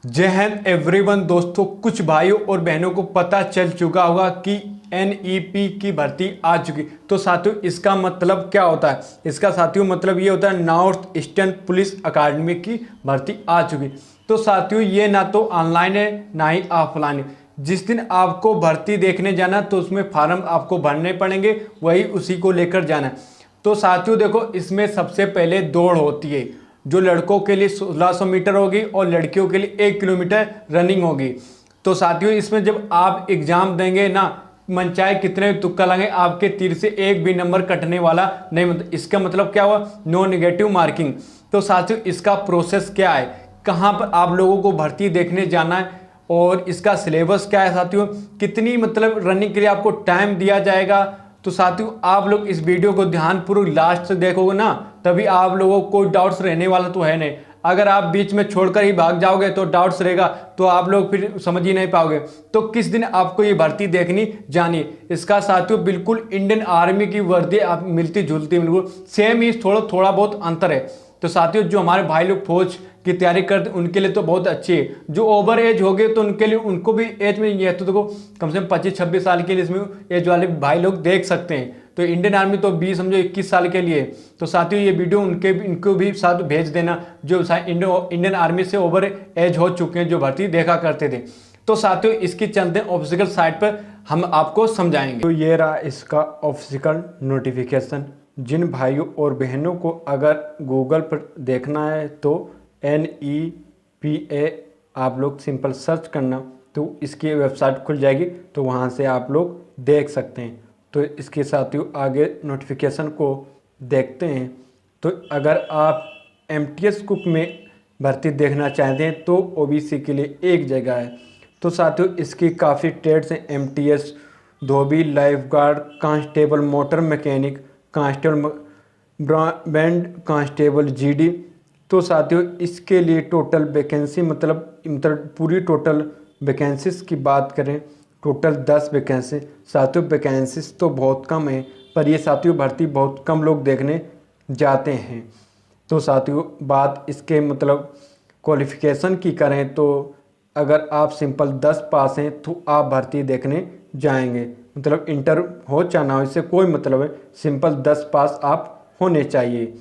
जय हिंद एवरीवन। दोस्तों, कुछ भाइयों और बहनों को पता चल चुका होगा कि एनईपी की भर्ती आ चुकी। तो साथियों, इसका मतलब क्या होता है? इसका साथियों मतलब ये होता है नॉर्थ ईस्टर्न पुलिस अकादमी की भर्ती आ चुकी। तो साथियों, ये ना तो ऑनलाइन है ना ही ऑफलाइन है। जिस दिन आपको भर्ती देखने जाना तो उसमें फार्म आपको भरने पड़ेंगे, वही उसी को लेकर जाना है। तो साथियों देखो, इसमें सबसे पहले दौड़ होती है जो लड़कों के लिए 1600 मीटर होगी और लड़कियों के लिए 1 किलोमीटर रनिंग होगी। तो साथियों, इसमें जब आप एग्जाम देंगे ना, मन चाहे कितने तुक्का लगे, आपके तीर से एक भी नंबर कटने वाला नहीं। मतलब इसका मतलब क्या हुआ? No negative marking. तो साथियों, इसका प्रोसेस क्या है, कहाँ पर आप लोगों को भर्ती देखने जाना है और इसका सिलेबस क्या है साथियों, कितनी मतलब रनिंग के लिए आपको टाइम दिया जाएगा। तो साथियों, आप लोग इस वीडियो को ध्यानपूर्वक लास्ट तक देखोगे ना, तभी आप लोगों को कोई डाउट्स रहने वाला तो है नहीं। अगर आप बीच में छोड़कर ही भाग जाओगे तो डाउट्स रहेगा, तो आप लोग फिर समझ ही नहीं पाओगे। तो किस दिन आपको ये भर्ती देखनी जानी, इसका साथियों बिल्कुल इंडियन आर्मी की वर्दी आप मिलती जुलती, बिल्कुल सेम ही, थोड़ा थोड़ा बहुत अंतर है। तो साथियों, जो हमारे भाई लोग फौज की तैयारी करते उनके लिए तो बहुत अच्छी है। जो ओवर एज हो गए तो उनके लिए, उनको भी एज में ये तो देखो कम से कम 25-26 साल के लिए इसमें एज वाले भाई लोग देख सकते हैं। तो इंडियन आर्मी तो 20 समझो 21 साल के लिए। तो साथियों, ये वीडियो इनको भी साथ भेज देना जो इंडियन आर्मी से ओवर एज हो चुके हैं, जो भर्ती देखा करते थे। तो साथियों, इसकी चलते ऑफिशियल साइट पर हम आपको समझाएंगे। तो ये रहा इसका ऑफिशियल नोटिफिकेशन। जिन भाइयों और बहनों को अगर गूगल पर देखना है तो NEPA आप लोग सिंपल सर्च करना तो इसकी वेबसाइट खुल जाएगी, तो वहाँ से आप लोग देख सकते हैं। तो इसके साथियों आगे नोटिफिकेशन को देखते हैं। तो अगर आप MTS कुक में भर्ती देखना चाहते हैं तो OBC के लिए एक जगह है। तो साथियों, इसकी काफ़ी ट्रेड्स हैं, MTS, धोबी, lifeguard, constable, motor mechanic, constable band, constable GD। तो साथियों, इसके लिए टोटल वैकेंसी मतलब पूरी टोटल वैकेंसीज की बात करें, टोटल 10 वैकेंसी। साथियों, वैकेंसीज तो बहुत कम है, पर ये साथियों भर्ती बहुत कम लोग देखने जाते हैं। तो साथियों, बात इसके मतलब क्वालिफ़िकेशन की करें तो अगर आप सिंपल 10 पास हैं तो आप भर्ती देखने जाएंगे। मतलब इंटर हो चाहे ना हो, इससे कोई मतलब है, सिंपल 10 पास आप होने चाहिए।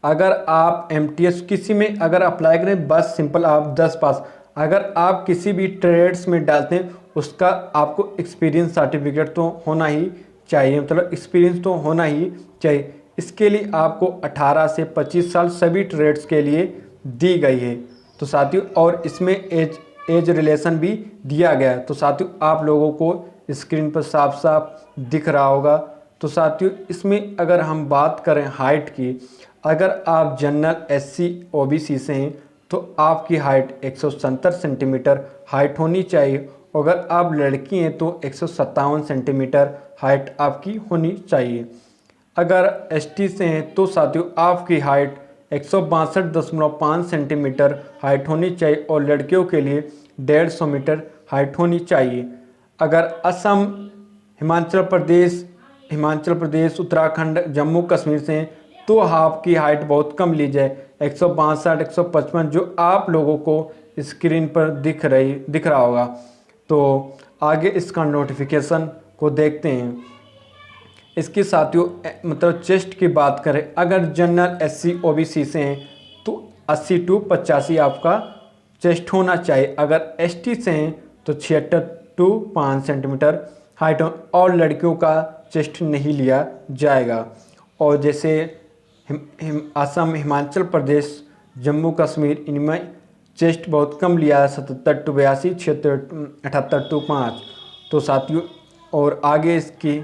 अगर आप MTS किसी में अगर अप्लाई करें, बस सिंपल आप 10 पास। अगर आप किसी भी ट्रेड्स में डालते हैं, उसका आपको एक्सपीरियंस सर्टिफिकेट तो होना ही चाहिए, मतलब एक्सपीरियंस तो होना ही चाहिए। इसके लिए आपको 18 से 25 साल सभी ट्रेड्स के लिए दी गई है। तो साथियों, और इसमें एज रिलेशन भी दिया गया है। तो साथियों, आप लोगों को स्क्रीन पर साफ साफ दिख रहा होगा। तो साथियों, इसमें अगर हम बात करें हाइट की, अगर आप जनरल SC OBC से हैं तो आपकी हाइट 170 सेंटीमीटर हाइट होनी चाहिए। अगर आप लड़की हैं तो 157 सेंटीमीटर हाइट आपकी होनी चाहिए। अगर ST से हैं तो साथियों आपकी हाइट 162.5 सेंटीमीटर हाइट होनी चाहिए और लड़कियों के लिए 150 मीटर हाइट होनी चाहिए। अगर असम, हिमाचल प्रदेश, उत्तराखंड, जम्मू कश्मीर से हैं तो आपकी हाइट बहुत कम ली जाए, 162, 155, जो आप लोगों को स्क्रीन पर दिख रहा होगा। तो आगे इसका नोटिफिकेशन को देखते हैं। इसके साथियों मतलब चेस्ट की बात करें, अगर जनरल SC OBC से हैं तो 80 to 85 आपका चेस्ट होना चाहिए। अगर ST से हैं तो 76 to 5 सेंटीमीटर हाइट और लड़कियों का चेस्ट नहीं लिया जाएगा। और जैसे असम, हिमाचल प्रदेश, जम्मू कश्मीर, इनमें चेस्ट बहुत कम लिया है, 77 to 82, 78 to 5। तो साथियों, और आगे इसकी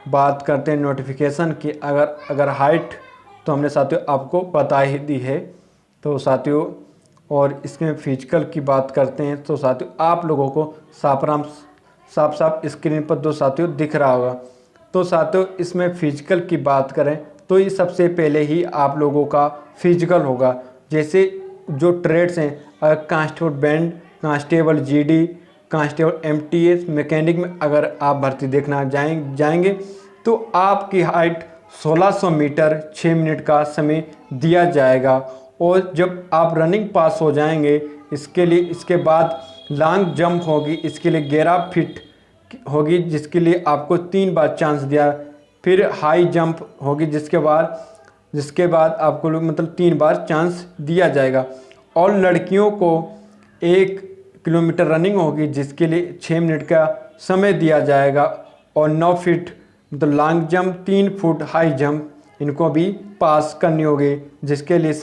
बात करते हैं नोटिफिकेशन की। अगर हाइट तो हमने साथियों आपको बता ही दी है। तो साथियों, और इसमें फिजिकल की बात करते हैं तो साथियों आप लोगों को साफ स्क्रीन पर दो साथियों दिख रहा होगा। तो साथियों, इसमें फिजिकल की बात करें तो ये सबसे पहले ही आप लोगों का फिजिकल होगा। जैसे जो ट्रेड्स हैं, अगर constable band, constable GD, constable MTS, mechanic में अगर आप भर्ती देखना जाएंगे तो आपकी हाइट 1600 मीटर 6 मिनट का समय दिया जाएगा। और जब आप रनिंग पास हो जाएंगे इसके लिए, इसके बाद लॉन्ग जंप होगी, इसके लिए 11 फीट होगी जिसके लिए आपको 3 बार चांस दिया। फिर हाई जंप होगी जिसके बाद आपको मतलब 3 बार चांस दिया जाएगा। और लड़कियों को 1 किलोमीटर रनिंग होगी जिसके लिए 6 मिनट का समय दिया जाएगा। और 9 फीट मतलब long jump, 3 foot high jump इनको भी पास करनी होगी जिसके लिए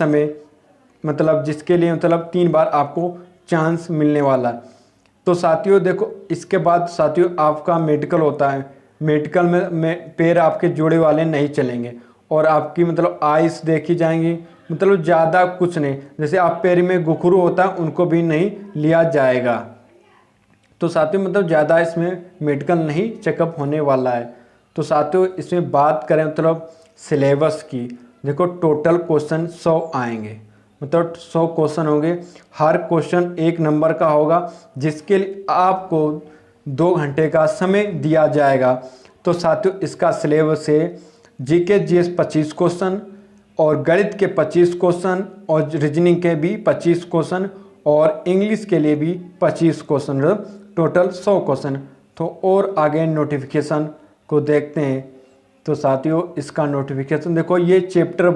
3 बार आपको चांस मिलने वाला है। तो साथियों देखो, इसके बाद साथियों आपका मेडिकल होता है। मेडिकल में पैर आपके जोड़े वाले नहीं चलेंगे और आपकी मतलब आइस देखी जाएंगी, मतलब ज़्यादा कुछ नहीं। जैसे आप पैर में घुंघरू होता है उनको भी नहीं लिया जाएगा। तो साथियों मतलब ज़्यादा इसमें मेडिकल नहीं चेकअप होने वाला है। तो साथियों इसमें बात करें मतलब सिलेबस की, देखो टोटल क्वेश्चन 100 आएंगे, मतलब 100 क्वेश्चन होंगे। हर क्वेश्चन 1 नंबर का होगा जिसके लिए आपको 2 घंटे का समय दिया जाएगा। तो साथियों इसका सिलेबस है जीके जीएस 25 क्वेश्चन और गणित के 25 क्वेश्चन और रीजनिंग के भी 25 क्वेश्चन और इंग्लिश के लिए भी 25 क्वेश्चन, टोटल 100 क्वेश्चन। तो और आगे नोटिफिकेशन को देखते हैं। तो साथियों इसका नोटिफिकेशन देखो, ये चैप्टर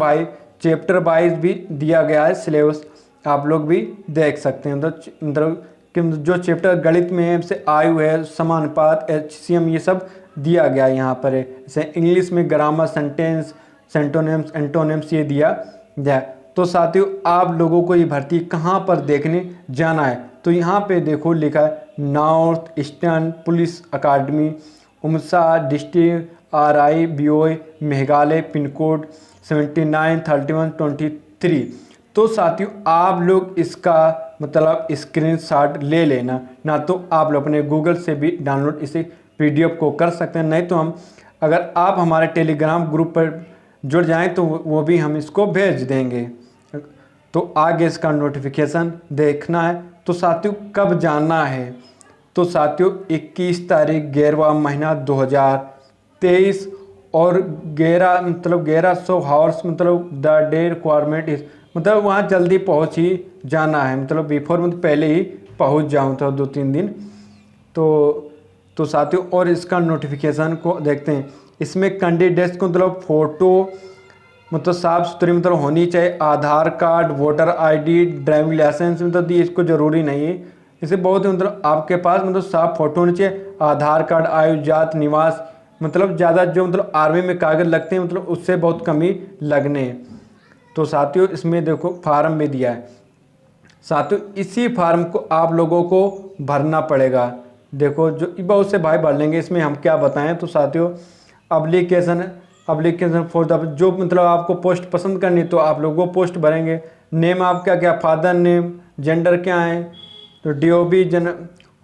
वाइज भी दिया गया है सिलेबस, आप लोग भी देख सकते हैं। मतलब कि जो चैप्टर गणित में से आयु है, समानुपात, HCM ये सब दिया गया यहाँ पर है। जैसे इंग्लिश में ग्रामर, सेंटेंस, सेंटोनिम्स, एंटोनिम्स ये दिया जाए। तो साथियों आप लोगों को ये भर्ती कहाँ पर देखने जाना है, तो यहाँ पे देखो लिखा है North Eastern police academy, Umsaw district, RI BOI Meghalaya, pin code 793123। तो साथियों आप लोग इसका मतलब स्क्रीनशॉट ले लेना, ना तो आप लोग अपने गूगल से भी डाउनलोड इसे PDF को कर सकते हैं, नहीं तो अगर आप हमारे टेलीग्राम ग्रुप पर जुड़ जाएं तो वो भी हम इसको भेज देंगे। तो आगे इसका नोटिफिकेशन देखना है। तो साथियों कब जाना है, तो साथियों 21 तारीख 11वां महीना 2023 और 1100 हावर्स मतलब द डे रिक्वायरमेंट इज, मतलब वहाँ जल्दी पहुँच ही जाना है, मतलब बिफोर मतलब पहले ही पहुँच जाऊँ तो 2-3 दिन। तो साथियों और इसका नोटिफिकेशन को देखते हैं। इसमें कैंडिडेट्स को मतलब फ़ोटो मतलब साफ़ सुथरी मतलब होनी चाहिए, Aadhaar card, voter ID, driving licence मतलब ये इसको ज़रूरी नहीं है। इसे बहुत मतलब आपके पास मतलब साफ फोटो होनी चाहिए, आधार कार्ड, आयु, जात, निवास, मतलब ज़्यादा जो मतलब आर्मी में कागज़ लगते हैं मतलब उससे बहुत कम ही लगने हैं। तो साथियों इसमें देखो फार्म भी दिया है। साथियों इसी फार्म को आप लोगों को भरना पड़ेगा। देखो जो बहुत से भाई भर लेंगे, इसमें हम क्या बताएं। तो साथियों एप्लीकेशन फॉर द जो मतलब आपको पोस्ट पसंद करनी तो आप लोगों को पोस्ट भरेंगे। नेम आपका क्या, फादर नेम, जेंडर क्या है, तो DOB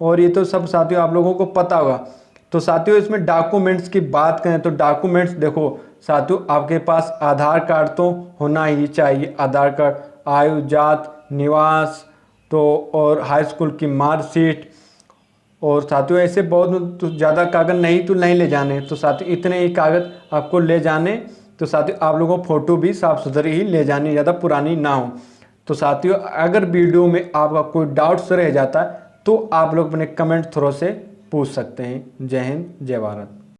और ये तो सब साथियों आप लोगों को पता होगा। तो साथियों इसमें डॉक्यूमेंट्स की बात करें तो डॉक्यूमेंट्स देखो साथियों आपके पास आधार कार्ड तो होना ही चाहिए, आधार कार्ड, आयु, जात, निवास तो और हाई स्कूल की मार्कशीट। और साथियों ऐसे बहुत तो ज़्यादा कागज़ नहीं ले जाने, तो साथियों इतने ही कागज़ आपको ले जाने। तो साथियों आप लोगों को फ़ोटो भी साफ़ सुथरी ही ले जानी, ज़्यादा पुरानी ना हो। तो साथियों अगर वीडियो में आपका कोई डाउट्स रह जाता है तो आप लोग अपने कमेंट थ्रू से पूछ सकते हैं। जय हिंद, जय भारत।